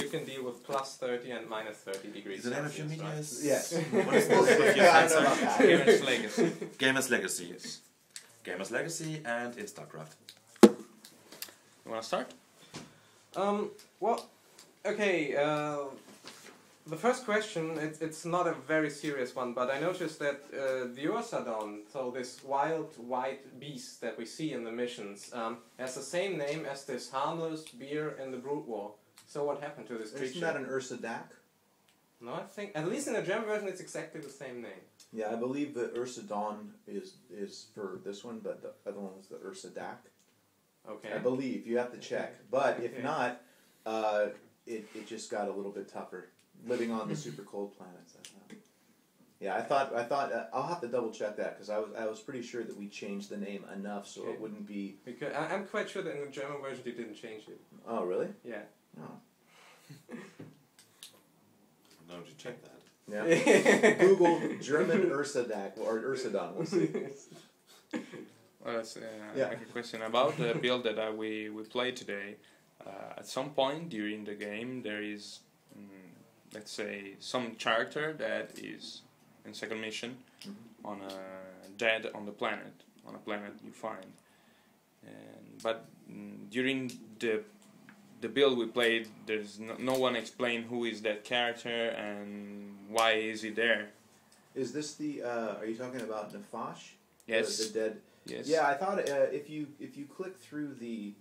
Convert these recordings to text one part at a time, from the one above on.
can deal with plus 30 and minus 30 degrees. The name of your Celsius, media right? is... Yes. What is the name of your Yeah, I know about sensor? that. Gamer's Legacy. Gamer's Legacy, yes. Gamer's Legacy and in Starcraft. You want to start? Well, okay, the first question, it's not a very serious one, but I noticed that the Ursadon, so this wild white beast that we see in the missions, has the same name as this harmless beer in the Brood War. So what happened to this creature? Isn't that an Ursadak? No, I think, at least in the German version, it's exactly the same name. Yeah, I believe the Ursadon is for this one, but the other one was the Ursadak. Okay. I believe. You have to check. But if Okay. not, it just got a little bit tougher. Living on the super cold planets. Yeah, I thought I'll have to double check that because I was pretty sure that we changed the name enough so Okay. it wouldn't be. Because I'm quite sure that in the German version they didn't change it. Oh really? Yeah. Oh. I'm going to check that. Yeah. Google German Ursadak or Ursadon. We'll see. Well, that's Yeah. like a question about the build that we played today. At some point during the game, there is, let's say, some character that is in second mission on a dead on the planet, on a planet you find. But during the build we played, there's no one explained who is that character and why is he there. Is this the? Are you talking about Nafash? Yes. The dead. Yes. Yeah, I thought if you click through the,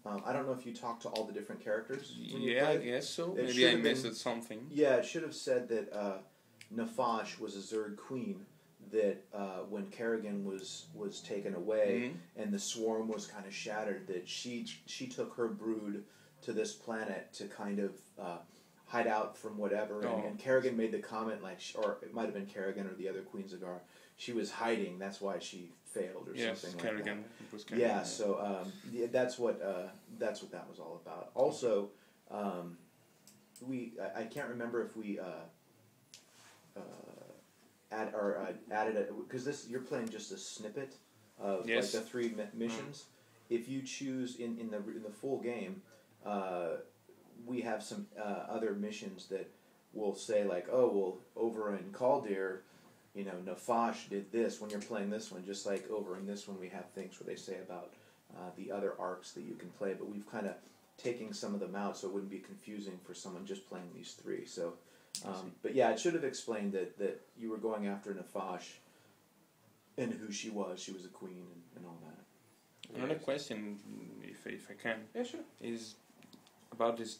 I don't know if you talked to all the different characters. when you Yeah, I played. guess so. It Maybe should I have been- missed something. Yeah, it should have said that Nafash was a Zerg queen. That when Kerrigan was taken away and the swarm was kind of shattered, that she took her brood to this planet to kind of hide out from whatever. And Kerrigan made the comment like, or it might have been Kerrigan or the other Queen Zagar. She was hiding. That's why she failed or something Kerrigan. like that. It was Kerrigan. Yeah, so that's what that was all about. Also, I can't remember if we added it because you're playing just a snippet of like the 3 missions. If you choose in the full game, we have some other missions that will say like, oh well, over in Kaldir, you know, Nafash did this when you're playing this one, just like over in this one we have things where they say about the other arcs that you can play, but we've kind of taken some of them out so it wouldn't be confusing for someone just playing these 3. So, but yeah, it should have explained that you were going after Nafash and who she was. She was a queen and all that. Another question, if I can, sure. is about this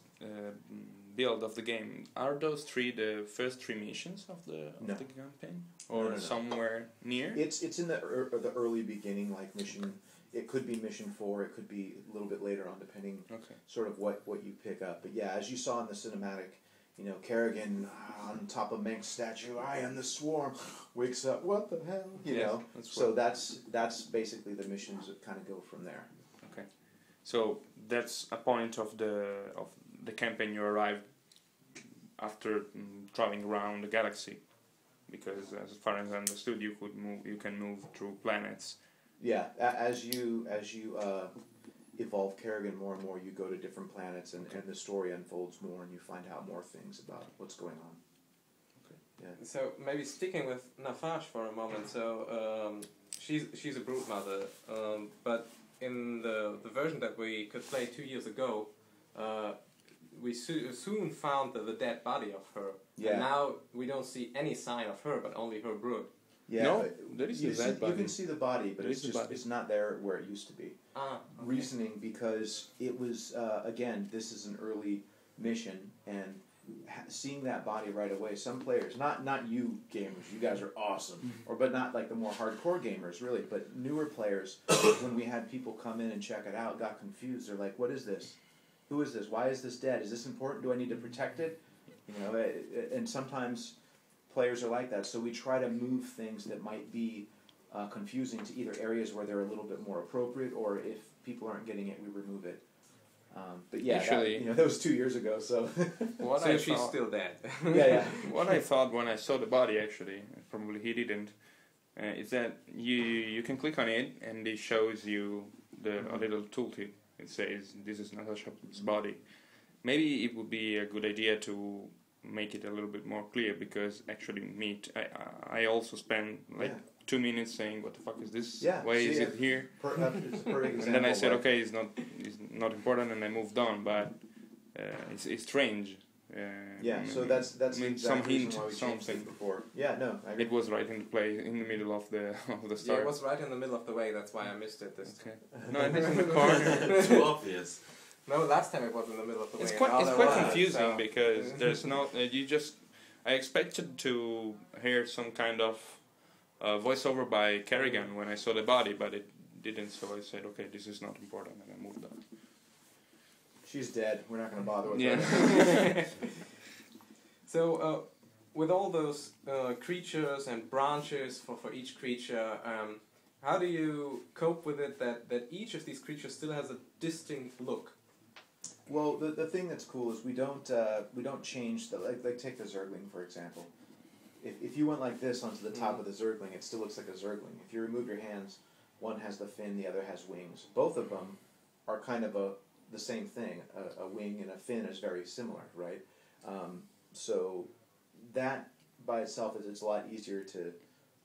build of the game. Are those 3 the first 3 missions of the campaign, or No. somewhere near? It's in the early beginning, like mission. It could be mission 4. It could be a little bit later on, depending sort of what you pick up. But yeah, as you saw in the cinematic, you know, Kerrigan on top of Menk's statue, I am the swarm, wakes up, what the hell? You know? So that's basically the missions that kind of go from there. Okay. So that's a point of the campaign you arrived after traveling around the galaxy, because as far as I understood, you can move through planets. Yeah, as you evolve Kerrigan more and more, you go to different planets, and the story unfolds more, and you find out more things about what's going on. Okay. Yeah. So maybe sticking with Nafash for a moment. So she's a brood mother, but in the version that we could play 2 years ago, we soon found the dead body of her. Yeah. And now we don't see any sign of her, but only her brood. Yeah, no, there is you body. You can see the body, but it's not there where it used to be. Okay. Reasoning because it was again, this is an early mission, and seeing that body right away. Some players, not you gamers, you guys are awesome, but not like the more hardcore gamers really, but newer players. When we had people come in and check it out, got confused. They're like, "What is this? Who is this? Why is this dead? Is this important? Do I need to protect it?" You know, and sometimes players are like that, so we try to move things that might be confusing to either areas where they're a little bit more appropriate, or if people aren't getting it, we remove it. But yeah, Actually, that was 2 years ago, so... So she's still dead. yeah. What I thought when I saw the body, actually, probably he didn't, is that you can click on it and it shows you a little tooltip. It says, this is Natasha's body. maybe it would be a good idea to make it a little bit more clear, because actually I also spent like 2 minutes saying, what the fuck is this? Yeah, why is it here? It's a perfect example. And then I said, okay, it's not important, and I moved on. But it's strange. So that's I mean, some hint, why we changed it before. Yeah, no, I agree. It was right in the play, in the middle of the start. Yeah, it was right in the middle of the way. That's why I missed it this time. No, it was in the corner. Too obvious. No, last time it was in the middle of the way. It's quite confusing because there's no. I expected to hear some kind of voiceover by Kerrigan when I saw the body, but it didn't. So I said, okay, this is not important, and I moved on. She's dead. We're not going to bother with her. So, with all those creatures and branches for each creature, how do you cope with it that each of these creatures still has a distinct look? Well, the thing that's cool is we don't change the like take the Zergling for example. If you went like this onto the top of the Zergling, it still looks like a Zergling. If you remove your hands, one has the fin, the other has wings. Both of them are kind of the same thing. A wing and a fin is very similar, right? So that by itself it's a lot easier to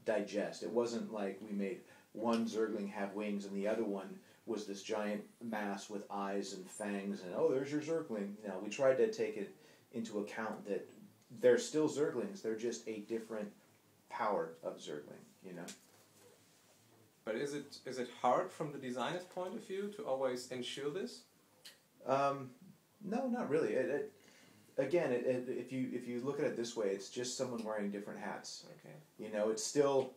digest. It wasn't like we made one Zergling have wings and the other one was this giant mass with eyes and fangs and there's your Zergling. No, we tried to take it into account that they're still Zerglings. They're just a different power of Zergling, you know. But is it hard from the designer's point of view to always ensure this? No, not really. If you look at it this way, it's just someone wearing different hats. Okay. You know, it's still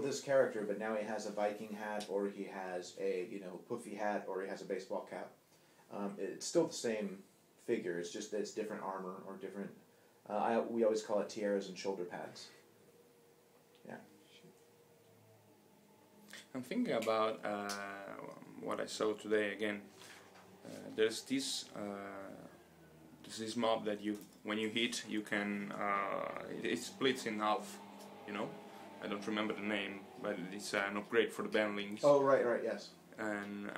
this character, but now he has a Viking hat, or he has a puffy hat, or he has a baseball cap. It's still the same figure. It's just that it's different armor or different. We always call it tiaras and shoulder pads. Yeah. I'm thinking about what I saw today again. There's this mob that when you hit, you can it splits in half. You know, I don't remember the name, but it's an upgrade for the banlings. Oh right, yes. And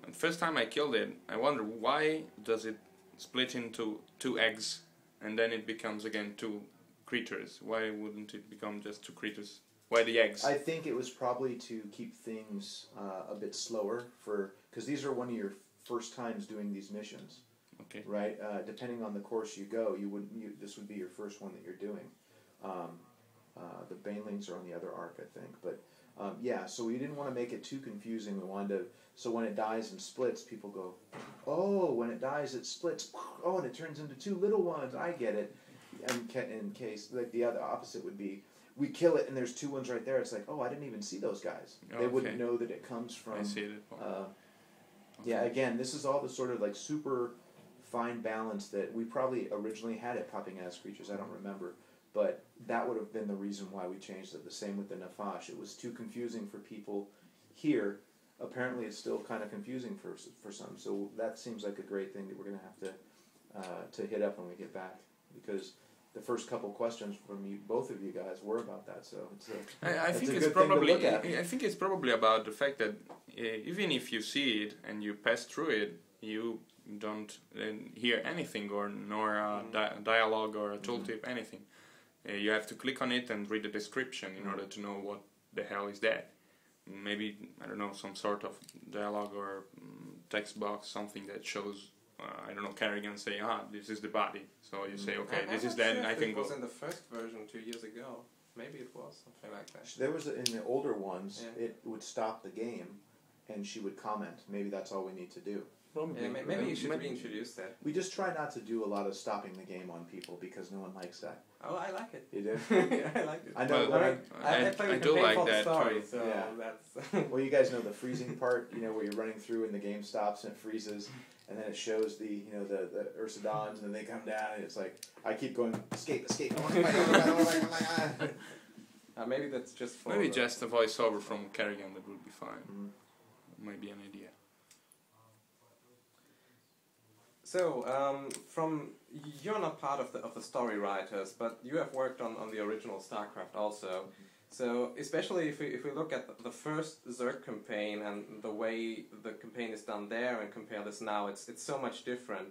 the first time I killed it, I wonder why does it split into 2 eggs and then it becomes again 2 creatures? Why wouldn't it become just 2 creatures? Why the eggs? I think it was probably to keep things a bit slower because these are one of your first times doing these missions. Okay. Right. Depending on the course you go, this would be your first one that you're doing. The banelings are on the other arc, I think. But so we didn't want to make it too confusing. We wanted to, so when it dies and splits, people go, oh, when it dies it splits, oh, and it turns into 2 little ones. I get it. In case, like the other opposite would be, we kill it and there's 2 ones right there. It's like, oh, I didn't even see those guys. They wouldn't know that it comes from. I see it. Yeah, again, this is all the sort of like super fine balance that we probably originally had it popping as creatures. I don't remember. But that would have been the reason why we changed it. The same with the Nafash. It was too confusing for people here. Apparently, it's still kind of confusing for some. So that seems like a great thing that we're going to have to hit up when we get back, because the first couple questions from both of you guys were about that. So I think it's probably about the fact that even if you see it and you pass through it, you don't hear anything nor a dialogue or a tooltip, anything. You have to click on it and read the description in order to know what the hell is that. Maybe, I don't know, some sort of dialogue or text box, something that shows, I don't know, Kerrigan say, this is the body. So you say, okay, this is that, and I can go. It was in the first version 2 years ago. Maybe it was something like that. There was, in the older ones, it would stop the game and she would comment. Maybe that's all we need to do. Yeah, maybe you should reintroduce that. We just try not to do a lot of stopping the game on people because no one likes that. Oh, I like it. You do? Yeah, I like it. I know. I do like that story, too. so yeah. That's Well, you guys know the freezing part. Where you're running through and the game stops and it freezes, and then it shows the Ursidons and then they come down and it's like I keep going escape. Maybe that's just for maybe just a voiceover from Kerrigan that would be fine. Might be an idea. So, you're not part of the story writers, but you have worked on the original Starcraft also. So especially if we look at the first Zerg campaign and the way the campaign is done there and compare this now, it's so much different.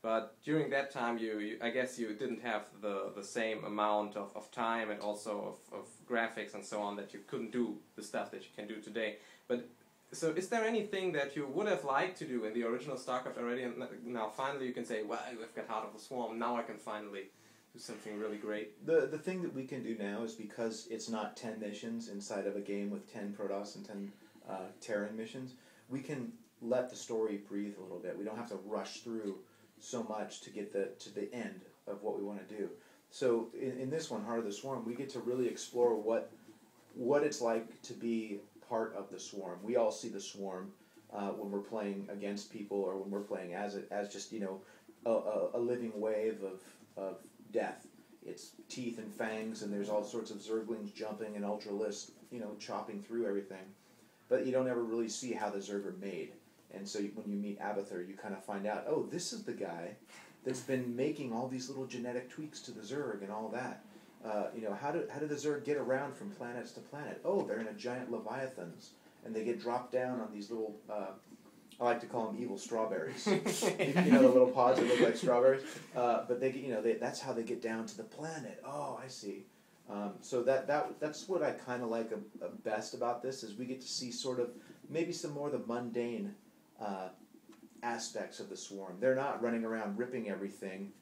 But during that time, I guess you didn't have the same amount of time and also of graphics and so on, that you couldn't do the stuff that you can do today. But so is there anything that you would have liked to do in the original StarCraft already, and now finally you can say, well, we've got Heart of the Swarm, now I can finally do something really great? The thing that we can do now is, because it's not 10 missions inside of a game with 10 Protoss and 10 Terran missions, we can let the story breathe a little bit. We don't have to rush through so much to get to the end of what we want to do. So in this one, Heart of the Swarm, we get to really explore what it's like to be part of the Swarm. We all see the Swarm when we're playing against people, or when we're playing as just, you know, a living wave of death. It's teeth and fangs, and there's all sorts of Zerglings jumping and Ultralisks, you know, chopping through everything. But you don't ever really see how the Zerg are made. And so when you meet Abathur, you kind of find out, oh, this is the guy that's been making all these little genetic tweaks to the Zerg and all that. You know, how do the Zerg get around from planets to planet? Oh, they're in a giant Leviathans, and they get dropped down on these little, I like to call them evil strawberries. You know, the little pods that look like strawberries? But they get, you know, that's how they get down to the planet. Oh, I see. So that's what I kind of like best about this, is we get to see sort of maybe some more of the mundane aspects of the Swarm. They're not running around ripping everything.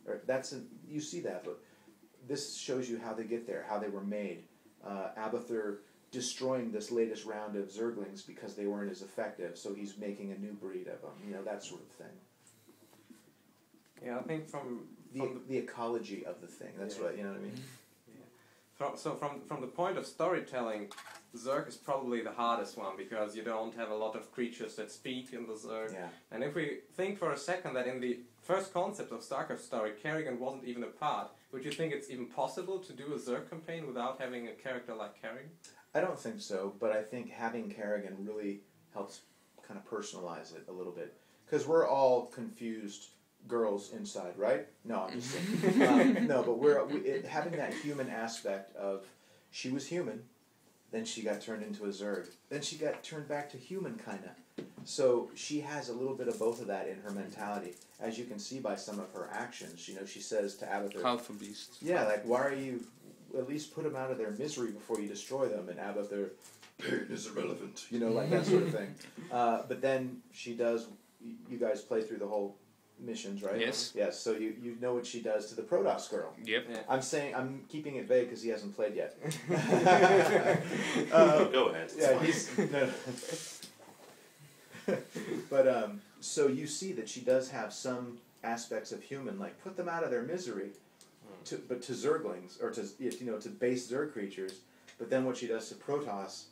You see that, but this shows you how they get there, how they were made. Abathur destroying this latest round of Zerglings because they weren't as effective, so he's making a new breed of them. You know, that sort of thing. Yeah, I think from the ecology of the thing. That's what, you know what I mean. So from the point of storytelling, Zerg is probably the hardest one, because you don't have a lot of creatures that speak in the Zerg. Yeah. And if we think for a second that in the first concept of StarCraft story, Kerrigan wasn't even a part, would you think it's even possible to do a Zerg campaign without having a character like Kerrigan? I don't think so, but I think having Kerrigan really helps kind of personalize it a little bit. Because we're all confused girls inside, right? No, I'm just saying. No, but having that human aspect of, she was human, then she got turned into a Zerg, then she got turned back to human, kind of. So she has a little bit of both of that in her mentality, as you can see by some of her actions. You know, she says to Abathur, half a beast. Yeah, like, why are you, at least put them out of their misery before you destroy them, and Abathur, pain is irrelevant, you know, like that sort of thing. But then she does, you guys play through the whole missions, right? Yes. Yes, so you know what she does to the Protoss girl. Yep. Yeah. I'm keeping it vague because he hasn't played yet. Go ahead. Yeah, But so you see that she does have some aspects of human, like put them out of their misery, but to Zerglings, or to base Zerg creatures. But then what she does to Protoss,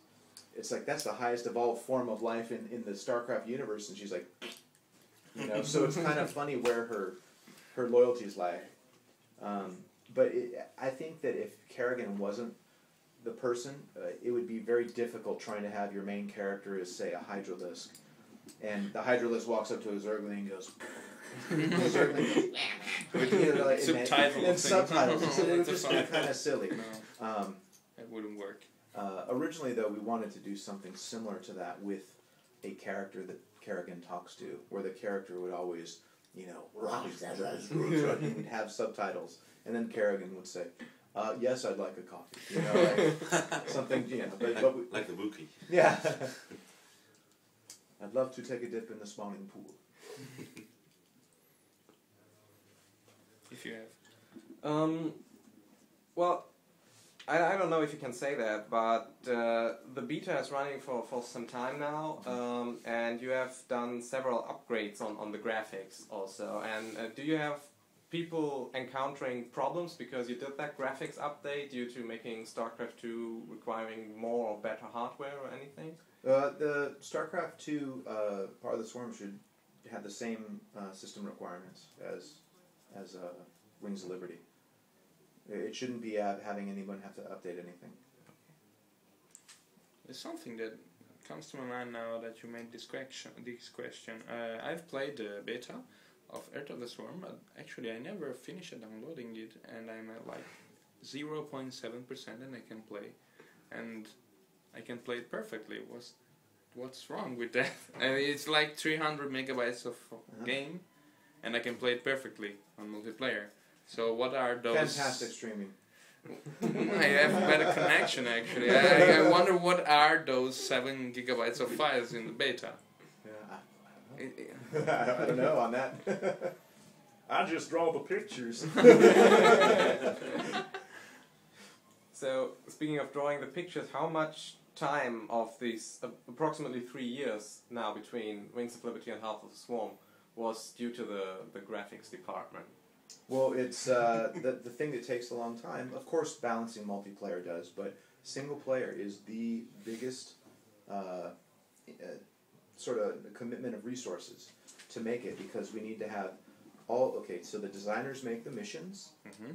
it's like that's the highest evolved form of life in the StarCraft universe, and she's like, you know. So it's kind of funny where her loyalties lie. But I think that if Kerrigan wasn't the person, it would be very difficult trying to have your main character as, say, a Hydralisk. And the Hydralisk walks up to a Zergling and goes, Zergling goes, you know, like, and subtitles. So it would just be kind of silly. No, it wouldn't work. Originally, though, we wanted to do something similar to that with a character that Kerrigan talks to, where the character would always, you know, we'd have subtitles, and then Kerrigan would say, yes, I'd like a coffee. You know, like something, you know. Like the Wookiee. Yeah. I'd love to take a dip in the spawning pool. If you have. Well, I don't know if you can say that, but the beta is running for some time now, and you have done several upgrades on the graphics also. And do you have people encountering problems because you did that graphics update due to making StarCraft II requiring more or better hardware or anything? The StarCraft II part of the Swarm should have the same system requirements as Wings of Liberty. It shouldn't be having anyone have to update anything. There's something that comes to my mind now that you made this question. I've played the beta of Heart of the Swarm, but actually I never finished downloading it, and I'm at like 0.7% and I can play. and I can play it perfectly. What's wrong with that? And it's like 300 megabytes of game, and I can play it perfectly on multiplayer. So what are those? Fantastic streaming. I have a better connection actually. I wonder what are those 7 gigabytes of files in the beta. Yeah, I don't know on that. I just draw the pictures. So, speaking of drawing the pictures, how much time of these approximately 3 years now between Wings of Liberty and Heart of the Swarm was due to the graphics department? Well, it's the thing that takes a long time. Of course, balancing multiplayer does, but single player is the biggest sort of commitment of resources to make it, because we need to have all. Okay, so the designers make the missions,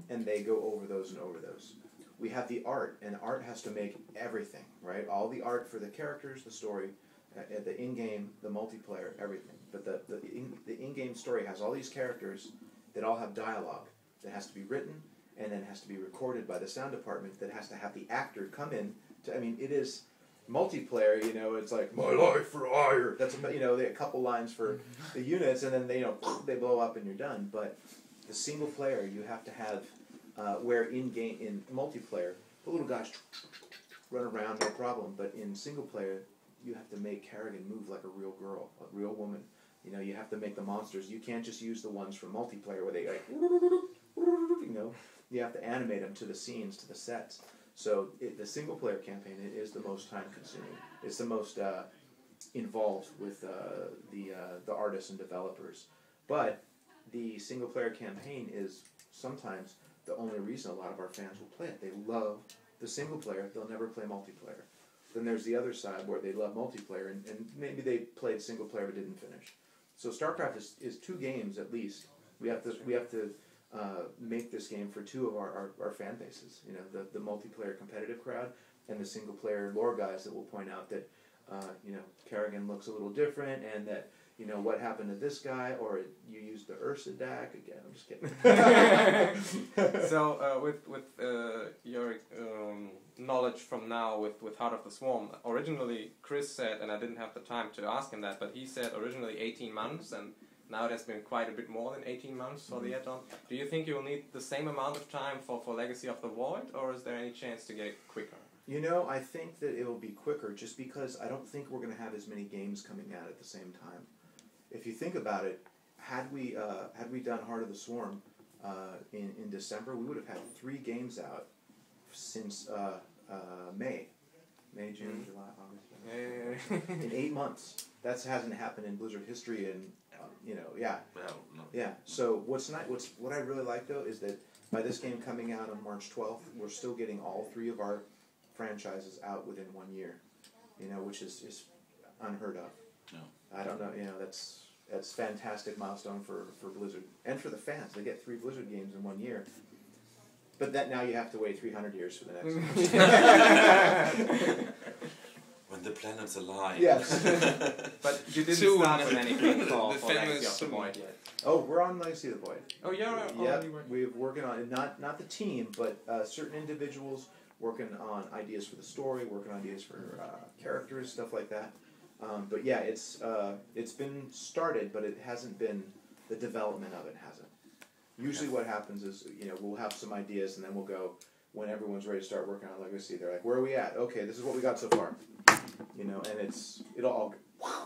and they go over those and over those. We have the art, and art has to make everything, right? All the art for the characters, the story, the in-game, the multiplayer, everything. But the in-game story has all these characters that all have dialogue that has to be written, and then has to be recorded by the sound department, that has to have the actor come in to, I mean, it is multiplayer, you know, it's like, my life for hire. That's, you know, a couple lines for the units, and then they, you know, they blow up and you're done. But the single player, you have to have, where in multiplayer, the little guys run around, no problem. But in single player, you have to make Kerrigan move like a real girl, a real woman. You know, you have to make the monsters. You can't just use the ones from multiplayer where they like, you know, you have to animate them to the scenes, to the sets. So the single player campaign is the most time consuming. It's the most involved with the artists and developers. But the single player campaign is sometimes the only reason a lot of our fans will play it. They love the single player. They'll never play multiplayer. Then there's the other side where they love multiplayer, and maybe they played single player but didn't finish. So Starcraft is 2 games at least. We have to make this game for 2 of our fan bases. You know, the multiplayer competitive crowd, and the single player lore guys that will point out that you know, Kerrigan looks a little different, and that, you know, what happened to this guy, or you used the Ursa DAC again. I'm just kidding. So with your knowledge from now with Heart of the Swarm, originally Chris said, and I didn't have the time to ask him that, but he said originally 18 months, and now it has been quite a bit more than 18 months for the add-on. Do you think you'll need the same amount of time for Legacy of the Void, or is there any chance to get it quicker? You know, I think that it will be quicker, just because I don't think we're going to have as many games coming out at the same time. If you think about it, had we done Heart of the Swarm in December, we would have had 3 games out since May, June, July, August. In 8 months. That hasn't happened in Blizzard history, and you know, yeah. Well, no. Yeah. So what I really like though is that by this game coming out on March 12th, we're still getting all 3 of our franchises out within 1 year. You know, which is unheard of. No. I don't know. You know, that's fantastic milestone for Blizzard and for the fans. They get 3 Blizzard games in 1 year. But that now you have to wait 300 years for the next one. When the planets align. Yes. But you didn't start with anything for Legacy of the Void yet. Oh, we're on Legacy of the Void. Oh, yeah, we're working on it. Not the team, but certain individuals working on ideas for the story, working on ideas for characters, stuff like that. But yeah, it's been started, but it hasn't been, the development of it hasn't. Usually what happens is, you know, we'll have some ideas, and then we'll go, when everyone's ready to start working on Legacy, they're like, where are we at? Okay, this is what we got so far. You know, and it'll all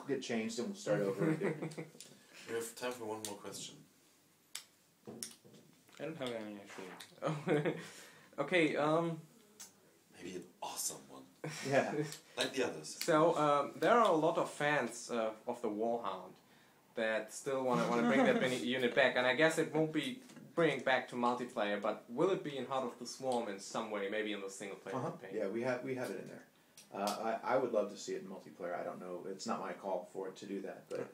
get changed, and we'll start over again. We have time for one more question. I don't have any actually. Okay, Maybe an awesome one. Yeah. Like the others. So there are a lot of fans of the Warhound that still want to bring that unit back, and I guess it won't be bringing back to multiplayer, but will it be in Heart of the Swarm in some way, maybe in the single player campaign? Yeah, we have it in there. I would love to see it in multiplayer. I don't know, it's not my call for it to do that, but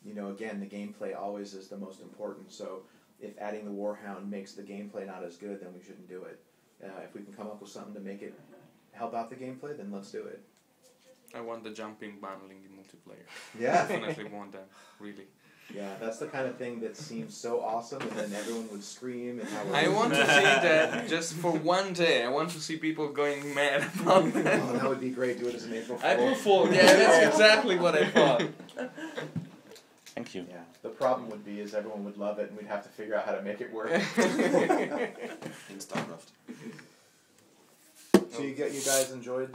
you know, again, the gameplay always is the most important. So if adding the Warhound makes the gameplay not as good, then we shouldn't do it. If we can come up with something to make it help out the gameplay, then let's do it. I want the jumping bundling in multiplayer. Yeah. Definitely want that, really. Yeah, that's the kind of thing that seems so awesome, and then everyone would scream and how. I want to see that just for one day. I want to see people going mad about that. Oh, that would be great. Do it as an April Fool. April Fool. Yeah, that's exactly what I thought. Thank you. Yeah, the problem would be is everyone would love it, and we'd have to figure out how to make it work. In Starcraft. So you guys enjoyed